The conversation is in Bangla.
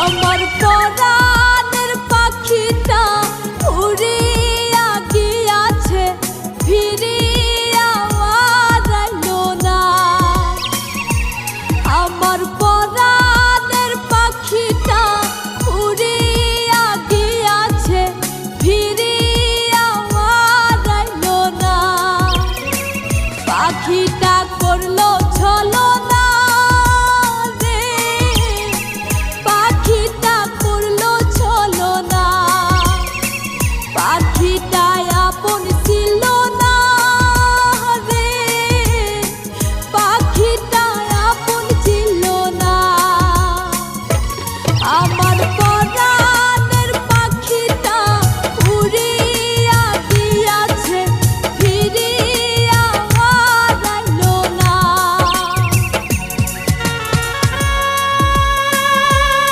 আমার পরাণের পাখিটা উড়িয়া গিয়াছে, ফিরিয়া আর আইলো না। আমার পরাণের পাখিটা উড়িয়া গিয়াছে, ফিরিয়া আর আইলো না। পাখিটা করলো ছলনা রে, পাখিটা করলো ছলনা। পাখিটা আপন ছিল না রে, পাখিটা আপন ছিল না। আমার